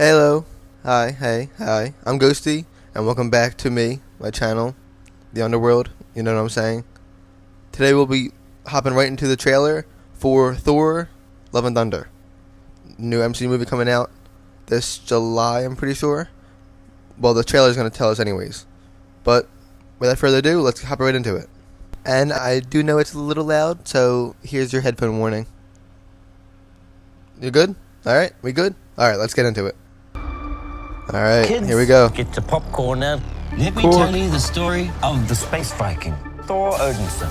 Hello, hi, hey, hi. I'm Ghosty, and welcome back to my channel, The Underworld. You know what I'm saying? Today we'll be hopping right into the trailer for Thor: Love and Thunder, new MCU movie coming out this July. I'm pretty sure. Well, the trailer is going to tell us anyways. But without further ado, let's hop right into it. And I do know it's a little loud, so here's your headphone warning. You good? All right, we good? All right, let's get into it. All right, Kids, here we go. Get to popcorn now. Let me Korg. tell you the story of the space Viking, Thor Odinson.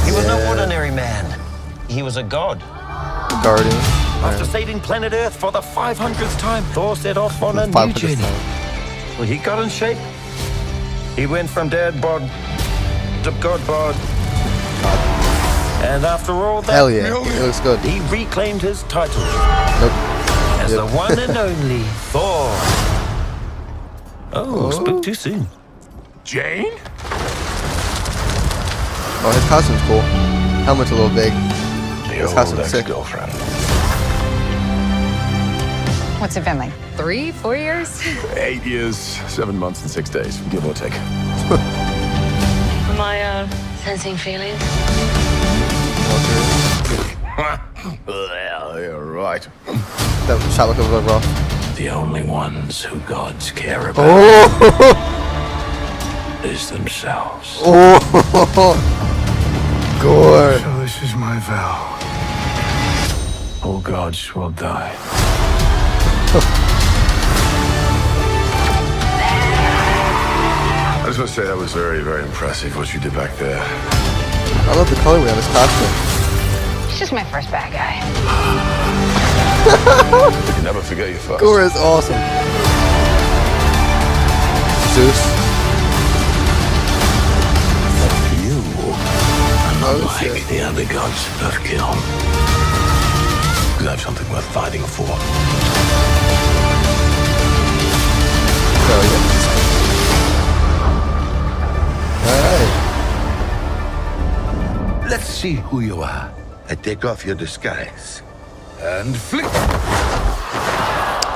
He was no ordinary man. He was a god. Guardian. After saving planet Earth for the 500th time, Thor set off on a new journey. Well, he got in shape. He went from dad bod to god bod. And after all that, Hell yeah, it looks good. he reclaimed his title Nope. as the one and only Thor. Oh, spoke too soon. Jane? Oh, his costume's cool. Helmet's a little big. The His costume's sick. ex-girlfriend. What's it been like? 3, 4 years? 8 years, 7 months, and 6 days, give or take. Am I sensing feelings? Well, you're right. That shot looked a little rough. The only ones who gods care about Oh! is themselves. Oh! Gorr. So this is my vow. All gods will die. I just want to say that was very, very impressive what you did back there. I love the colorway on his costume. He's just my first bad guy. You can never forget your first. Gorr is awesome. Zeus. You are not Oh, like shit. the other gods of kill. Because I have something worth fighting for. Oh, yeah. Alright. Let's see who you are. I take off your disguise. And flick.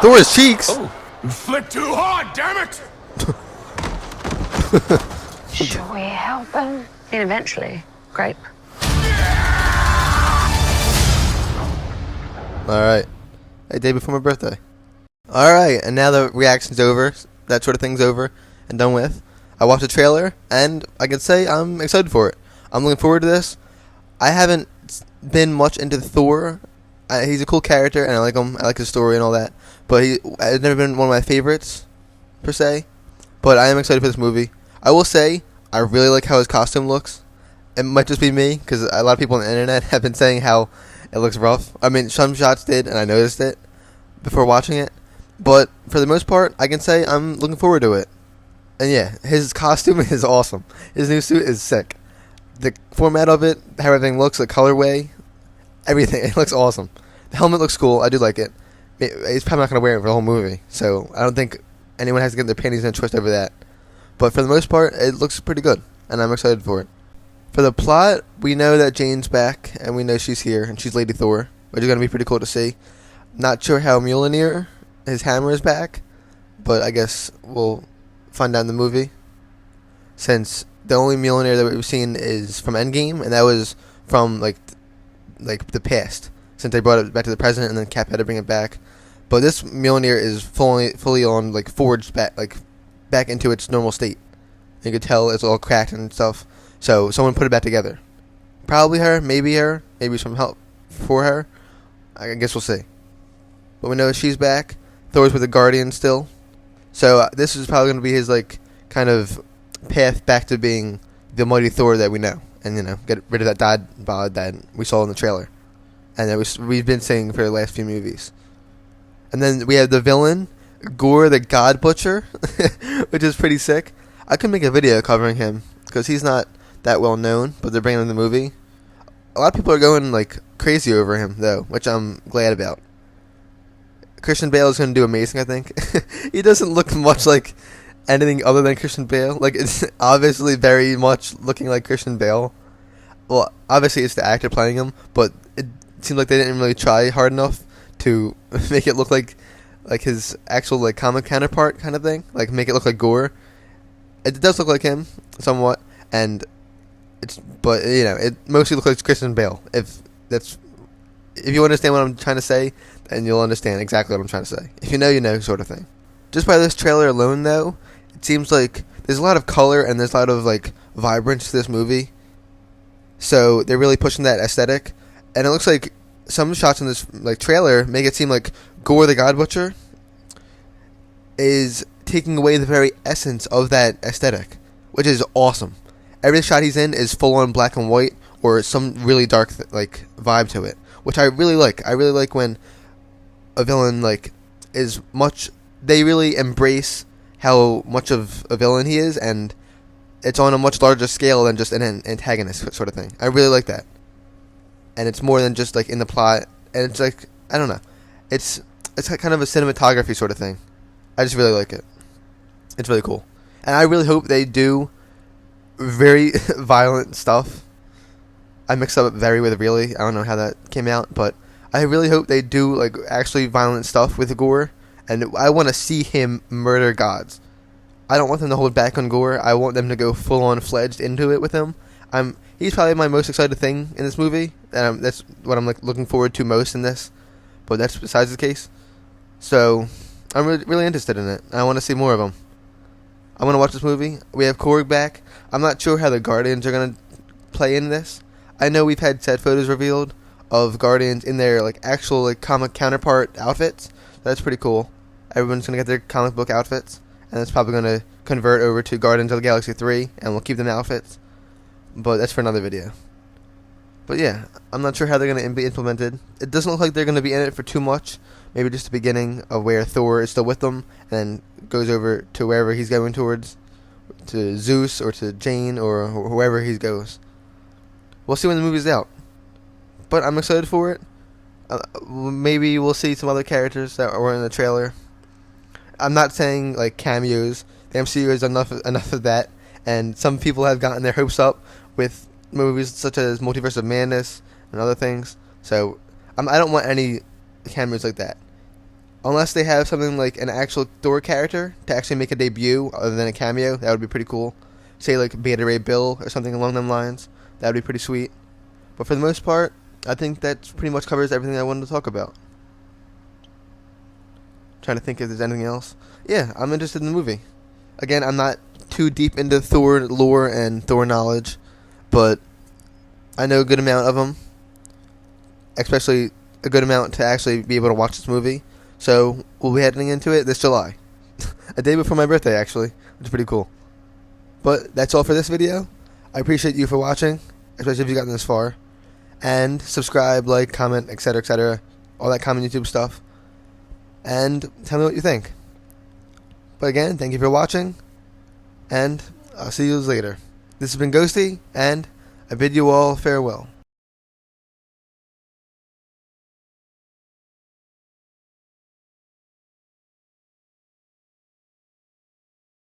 Thor's cheeks! Oh, Flick too hard, damn it! Should we help him? And eventually, grape. Alright. A day before my birthday. Alright, and now the reaction's over. That sort of thing's over and done with. I watched the trailer, and I can say I'm excited for it. I'm looking forward to this. I haven't been much into Thor. He's a cool character, and I like him. I like his story and all that. But he's never been one of my favorites, per se. But I am excited for this movie. I will say, I really like how his costume looks. It might just be me, because a lot of people on the internet have been saying how it looks rough. I mean, some shots did, and I noticed it before watching it. But for the most part, I can say I'm looking forward to it. And yeah, his costume is awesome. His new suit is sick. The format of it, how everything looks, the colorway, everything, it looks awesome. The helmet looks cool. I do like it. He's probably not going to wear it for the whole movie, so I don't think anyone has to get their panties in a twist over that. But for the most part, it looks pretty good, and I'm excited for it. For the plot, we know that Jane's back, and we know she's here, and she's Lady Thor, which is going to be pretty cool to see. Not sure how Mjolnir, his hammer, is back, but I guess we'll find out in the movie. Since the only Mjolnir that we've seen is from Endgame, and that was from like the past, since they brought it back to the present, and then Cap had to bring it back. But this Mjolnir is fully on, like, forged back into its normal state. You could tell it's all cracked and stuff. So someone put it back together. Probably her, maybe some help for her. I guess we'll see. But we know she's back. Thor's with the Guardian still. So this is probably going to be his, like, kind of path back to being the Mighty Thor that we know. And, you know, get rid of that dad bod that we saw in the trailer. And that we've been seeing for the last few movies. And then we have the villain, Gorr the God Butcher, which is pretty sick. I could make a video covering him, because he's not that well known, but they're bringing him in the movie. A lot of people are going, like, crazy over him, though, which I'm glad about. Christian Bale is going to do amazing, I think. He doesn't look much like anything other than Christian Bale. Like, it's obviously very much looking like Christian Bale. Well, obviously it's the actor playing him, but it seems like they didn't really try hard enough to make it look like like his actual like comic counterpart kind of thing, like make it look like Gorr. It does look like him somewhat, and but you know, it mostly looks like Christian Bale. If you understand what I'm trying to say, then you'll understand exactly what I'm trying to say. If you know, you know, sort of thing. Just by this trailer alone, though, it seems like there's a lot of color and there's a lot of like vibrance to this movie. So they're really pushing that aesthetic, and it looks like some shots in this like trailer make it seem like Gorr the God Butcher is taking away the very essence of that aesthetic, which is awesome. Every shot he's in is full on black and white or some really dark like vibe to it, which I really like. I really like when a villain like is much. They really embrace how much of a villain he is, and it's on a much larger scale than just an antagonist sort of thing. I really like that, and it's more than just like in the plot. And it's like, I don't know, it's like kind of a cinematography sort of thing. I just really like it. It's really cool, and I really hope they do very violent stuff. I mixed up very with really. I don't know how that came out, but I really hope they do like actually violent stuff with Gorr, and I want to see him murder gods. I don't want them to hold back on Gorr. I want them to go full on fledged into it with him. He's probably my most excited thing in this movie, and that's what I'm like looking forward to most in this. But that's besides the case. So I'm really interested in it. I want to see more of him. I want to watch this movie. We have Korg back. I'm not sure how the Guardians are gonna play in this. I know we've had set photos revealed of Guardians in their like actual like comic counterpart outfits. That's pretty cool. Everyone's gonna get their comic book outfits, and it's probably gonna convert over to Guardians of the Galaxy 3, and we'll keep them outfits. But that's for another video. But yeah, I'm not sure how they're gonna be implemented. It doesn't look like they're gonna be in it for too much. Maybe just the beginning of where Thor is still with them, and then goes over to wherever he's going towards, to Zeus or to Jane or whoever he goes. We'll see when the movie's out. But I'm excited for it. Maybe we'll see some other characters that were in the trailer. I'm not saying like cameos. The MCU has enough of that, and some people have gotten their hopes up with movies such as Multiverse of Madness and other things. So I don't want any cameos like that, unless they have something like an actual Thor character to actually make a debut other than a cameo. That would be pretty cool. Say like Beta Ray Bill or something along them lines. That would be pretty sweet. But for the most part, I think that pretty much covers everything I wanted to talk about. Trying to think if there's anything else. Yeah, I'm interested in the movie. Again, I'm not too deep into Thor lore and Thor knowledge, but I know a good amount of them, especially a good amount to actually be able to watch this movie. So we'll be heading into it this July. A day before my birthday, actually, which is pretty cool. But that's all for this video. I appreciate you for watching, especially if you've gotten this far. And subscribe, like, comment, etc., all that common YouTube stuff. And tell me what you think. But again, thank you for watching, and I'll see you later. This has been Ghosty, and I bid you all farewell.